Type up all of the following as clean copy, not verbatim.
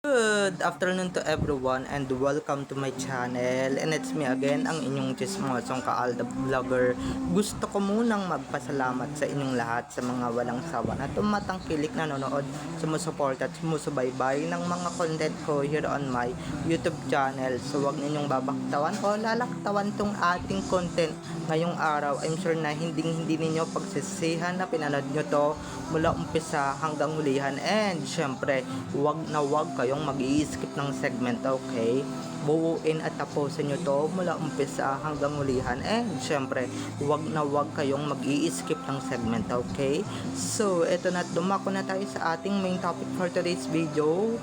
Good afternoon to everyone and welcome to my channel, and it's me again, ang inyong chismosong Kaalda Vlogger. Gusto ko munang magpasalamat sa inyong lahat sa mga walang sawa na tumatangkilik nanonood, sumusuport at sumusubaybay ng mga content ko here on my YouTube channel. So wag ninyong babaktawan o lalaktawan tong ating content ngayong araw. I'm sure na hindi ninyo pagsisihan na pinanood nyo to mula umpisa hanggang hulihan, and syempre wag na wag kayong mag-i-skip ng segment, okay? Buuin at tapusin nyo to mula umpisa hanggang hulihan, and syempre wag na wag kayong mag-i-skip ng segment, okay? So eto na, dumako na tayo sa ating main topic for today's video.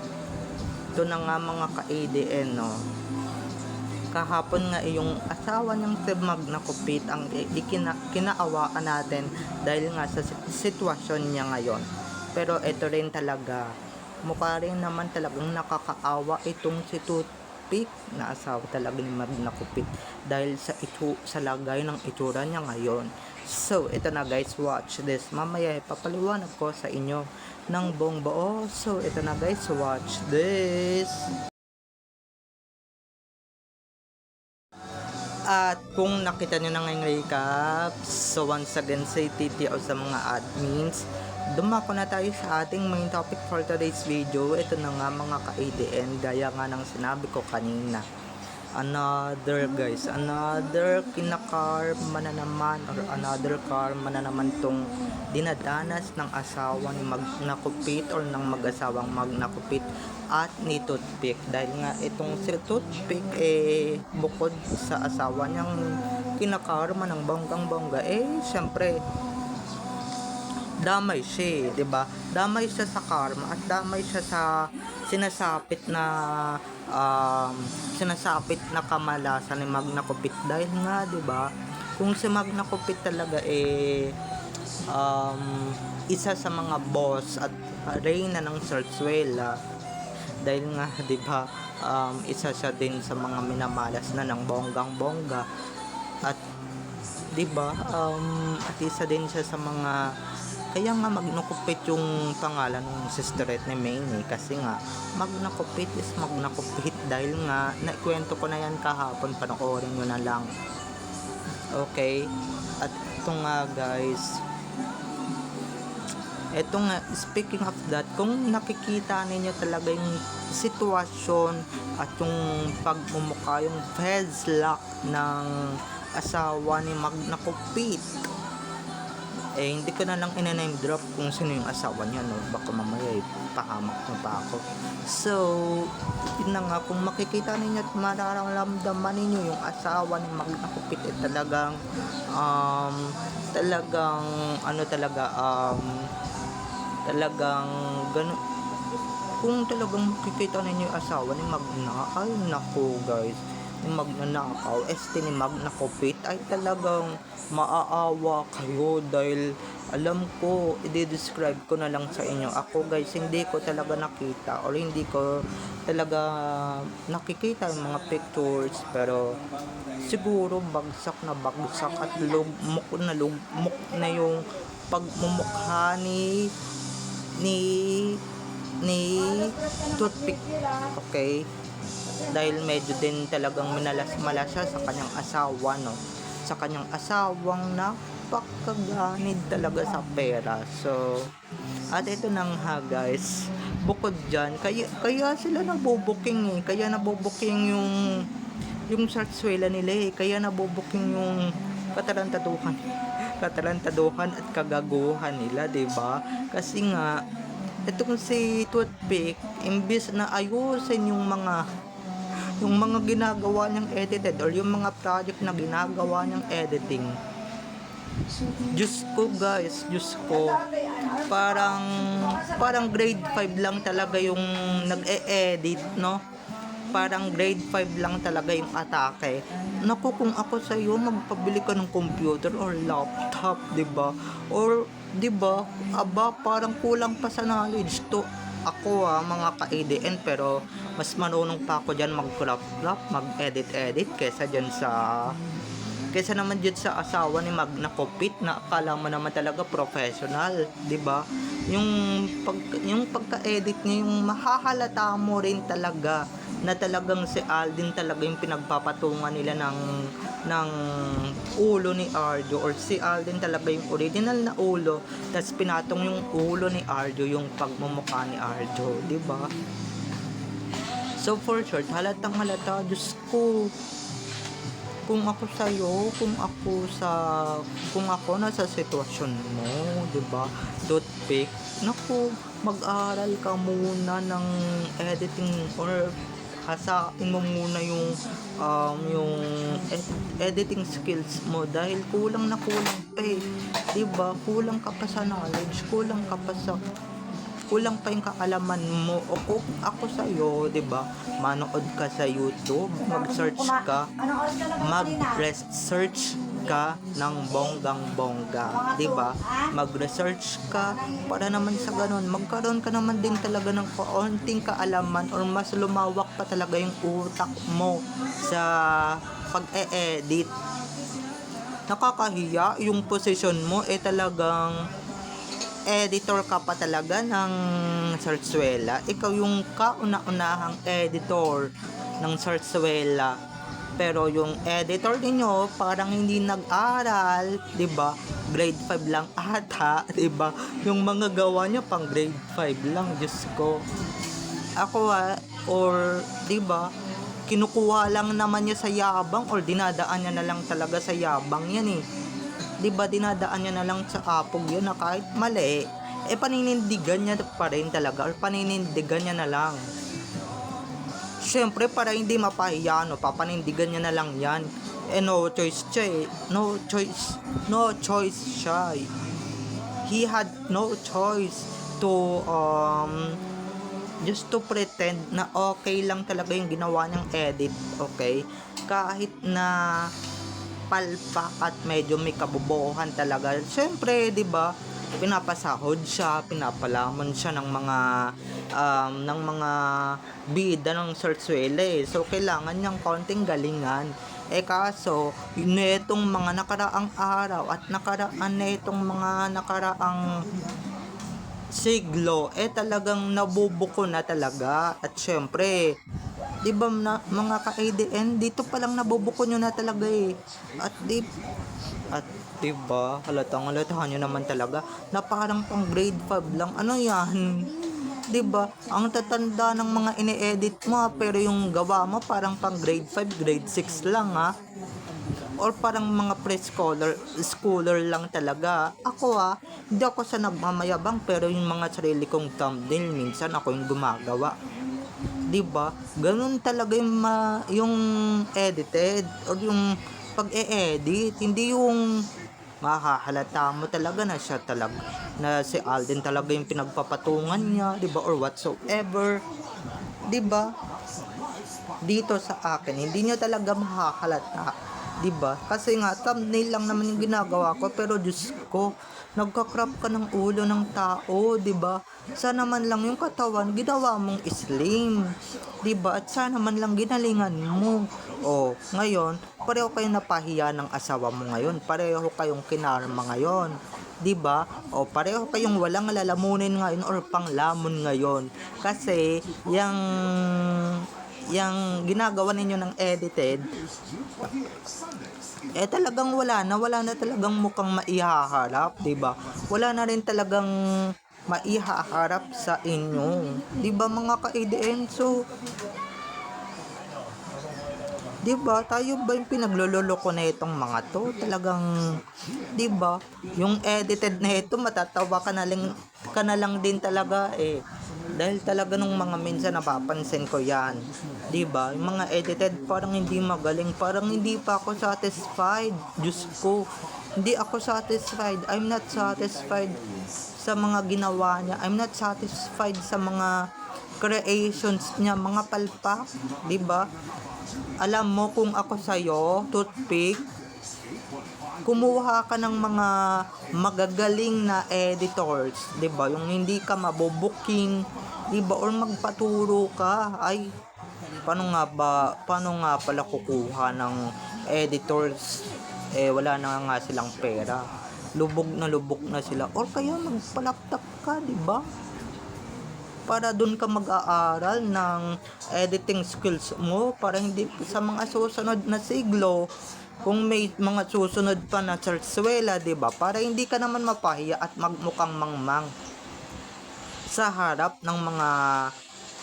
Ito na nga mga ka-ADN, no? Kahapon nga yung asawa niyang si Magna Kupit ang kinaawaan natin dahil nga sa sitwasyon niya ngayon. Pero ito rin talaga, mukha rin naman talagang nakakaawa itong si Toothpick na asawa talaga ni Magna Kupit dahil sa lagay ng itsura niya ngayon. So ito na guys, watch this. Mamaya papaliwanag ko sa inyo ng buong buo. So ito na guys, watch this. At kung nakita nyo na ngayong recap, so once again say TTO sa mga admins, dumako na tayo sa ating main topic for today's video. Ito na nga mga ka-ADN, gaya nga ng sinabi ko kanina. Another kinakarma na naman, or another karma na naman tong dinadanas ng asawa ni Magna Kupit or ng mag-asawang Magna Kupit at ni Toothpick. Dahil nga itong si Toothpick bukod sa asawa niyang kinakarma ng bonggang-bongga, syempre damay siya, 'di ba? Damay siya sa karma at damay siya sa sinasapit na kamalasan ni Magna Kupit. Dahil nga 'di ba, kung si Magna Kupit talaga isa sa mga boss at reyna ng Zarzuela, dahil nga 'di ba, isa siya din sa mga minamalas na ng bonggang-bongga, at 'di ba, at isa din siya sa mga, kaya nga Magna Kupit yung pangalan ng sisterette ni Maine, kasi nga Magna Kupit is Magna Kupit. Dahil nga naikwento ko na yan kahapon, panoorin nyo na lang, okay? At ito nga guys, ito nga, speaking of that, kung nakikita ninyo talaga yung sitwasyon at yung pagmumukha, yung lock ng asawa ni Magna Kupit, hindi ko na lang ina-name drop kung sino yung asawa niya, no? Baka mamaya pahamak na pa ako. So yun na nga, kung makikita ninyo at mararamdaman ninyo yung asawa ni Magna Kupit, talagang talagang gano'n. Kung talagang makikita ninyo yung asawa ni Magna, ay naku guys, ni Magna Nakaw, ni Magna Kupit, ay talagang maaawa kayo. Dahil alam ko, i-describe ko na lang sa inyo. Ako guys, hindi ko talaga nakita or hindi ko talaga nakikita yung mga pictures, pero siguro bagsak at lugmok na yung pagmumukha ni Toothpick, okay? Dahil medyo din talagang minalas-malas siya sa kanyang asawa, no? Sa kanyang asawang napakaganid talaga sa pera. So at ito na nga guys, bukod dyan, kaya sila nabubuking kaya nabubuking yung Zarzuela nila, kaya nabubuking yung katarantaduhan at kagaguhan nila, 'di ba? Kasi nga itong si Toothpick, imbis na ayusin yung mga ginagawa niyang edited or yung mga project na ginagawa niyang editing, Diyos ko guys, parang grade 5 lang talaga yung nag-e-edit, no? Parang grade 5 lang talaga yung atake. Naku, kung ako sa iyo, magpabili ka ng computer or laptop, 'di ba? Or 'di ba, parang kulang pa sa knowledge to. Ako mga ka-ADN, pero mas marunong pa ako dyan mag-crop, mag-edit kesa dyan sa Kaysa naman dyan sa asawa ni Magna Kopit na akala mo naman talaga professional, 'di ba? Yung pagka-edit niya, yung mahahalata mo rin talaga na talagang si Alden talaga yung pinagpapatungan nila ng ulo ni Arjo, or si Alden talaga yung original na ulo, tapos pinatong yung ulo ni Arjo yung pagmumukha ni Arjo, 'di ba? So for short, halatang halata, Diyos ko, kung ako sa'yo, kung ako nasa sitwasyon mo, 'di ba? Toothpick, naku, mag-aral ka muna ng editing, or hasain mo muna yung editing skills mo, dahil kulang na kulang pa eh, 'di ba? Kulang ka pa sa knowledge, kulang pa yung kaalaman mo. O kung ako sa'yo, 'di ba, manood ka sa YouTube, mag-search ka ng bonggang-bongga, 'di ba? Mag-research ka para naman sa ganun magkaroon ka naman din talaga ng kaunting kaalaman, or mas lumawak pa talaga yung utak mo sa pag-e-edit. Nakakahiya yung posisyon mo talagang editor ka pa talaga ng Zarzuela. Ikaw yung kauna-unahang editor ng Zarzuela. Pero yung editor ninyo parang hindi nag-aral, 'di ba? Grade 5 lang ata, 'di ba? Yung mga gawa niya pang grade 5 lang, Diyos ko. Ako or 'di ba? Kinukuha lang naman niya sa yabang, or dinadaan niya na lang talaga sa yabang 'yan eh. 'Di ba, dinadaan niya na lang sa apog yun na kahit mali, paninindigan niya pa rin talaga, or paninindigan niya na lang. Syempre, para hindi mapahiya, papanindigan niya na lang yan. No choice siya eh. No choice siya eh. He had no choice to just to pretend na okay lang talaga yung ginawa niyang edit, okay? Kahit na palpak at medyo may kabobohan talaga. Syempre, 'di ba? Pinapasahod siya, pinapalamon siya ng mga bida ng Zarzuela eh. So kailangan niyang konting galingan. Kaso netong mga nakaraang araw at mga nakaraang siglo talagang nabubuko na talaga. At syempre, 'di ba mga ka-ADN, dito pa lang nabubuko nyo na talaga eh. At diba, halatahan nyo naman talaga na parang pang grade 5 lang. Ano yan? Diba? Ang tatanda ng mga ine-edit mo, pero yung gawa mo parang pang grade 5, grade 6 lang ha. Or parang mga schooler lang talaga. Ako hindi ako sa nagmamayabang, pero yung mga sarili kong thumbnail, minsan ako yung gumagawa. 'Di ba? Ganun talaga yung edited, or yung pag-e-edit, hindi yung mahahalata mo talaga na siya talaga, na si Alden talaga yung pinagpapatungan niya, 'di ba, or whatsoever, 'di ba? Dito sa akin, hindi niyo talaga mahahalata, 'di ba? Kasi nga thumbnail lang naman yung ginagawa ko, pero Diyos ko, nagka-crop ka ng ulo ng tao, 'di ba? Sana man lang yung katawan ginawa mong slim, 'di ba? At sana man lang ginalingan mo. Ngayon, pareho kayong napahiya ng asawa mo ngayon. Pareho kayong kinarma ngayon, 'di ba? Pareho kayong walang lalamunin ngayon, or panglamon ngayon. Kasi yung ginagawa ninyo ng edited, talagang wala na talagang mukhang maihaharap, 'di ba? Wala na rin talagang maihaharap sa inyo, 'di ba mga ka-ADN? So, 'di ba, tayo ba yung pinaglololoko na itong mga to? Talagang, 'di ba, yung edited na ito, matatawa ka na lang din talaga eh. Dahil talaga nung mga minsan napapansin ko yan, 'di ba? Yung mga edited parang hindi magaling, parang hindi pa ako satisfied. Diyos ko, hindi ako satisfied. I'm not satisfied sa mga ginawa niya. I'm not satisfied sa mga creations niya, mga palpak, 'di ba? Alam mo, kung ako sa'yo, Toothpick, kumuha ka ng mga magagaling na editors, 'di ba? Yung hindi ka mabubuking, 'di ba? Or magpaturo ka. Ay, paano nga pala kukuha ng editors wala na nga silang pera. Lubog na sila. Or kaya magpa-laptop ka, di ba? Para dun ka mag-aaral ng editing skills mo para hindi sa mga susunod na siglo kung may mga susunod pa na sarsuela, 'di ba? Para hindi ka naman mapahiya at magmukhang mangmang sa harap ng mga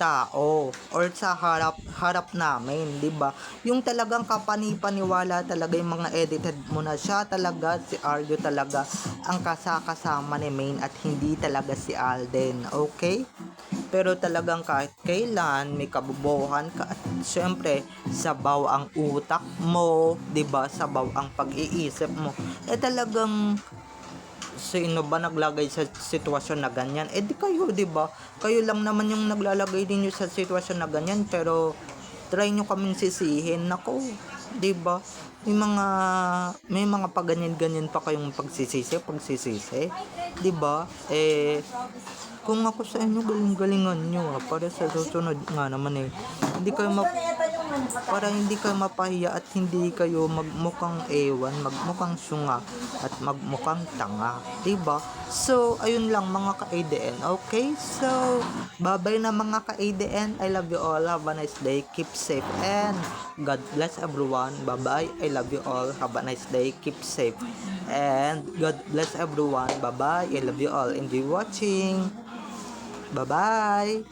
tao or sa harap namin, 'di ba? Yung talagang kapani-paniwala talaga yung mga edited mo na siya talaga si Arjo talaga ang kasama ni Main at hindi talaga si Alden, okay? Pero talagang kahit kailan may kabobohan ka at syempre sabaw ang utak mo, 'di ba? Sabaw ang pag-iisip mo. Talagang sino ba naglagay sa sitwasyon na ganyan? Di kayo, 'di ba? Kayo lang naman yung naglalagay ninyo sa sitwasyon na ganyan, pero try nyo kaming sisihin. Nako, 'di ba? May mga paganyan-ganyan pa kayong pagsisisi, 'di ba? Kung ako sa inyo, galing-galingan nyo para sa susunod nga naman hindi kayo para hindi kayo mapahiya at hindi kayo magmukhang ewan, magmukhang sunga at magmukhang tanga, 'di ba? So ayun lang mga ka-ADN, okay? So bye-bye na mga ka-ADN. I love you all, have a nice day, keep safe and God bless everyone. Bye-bye, I love you all, have a nice day, keep safe and God bless everyone. Bye-bye, I love you all, enjoy watching. Bye-bye.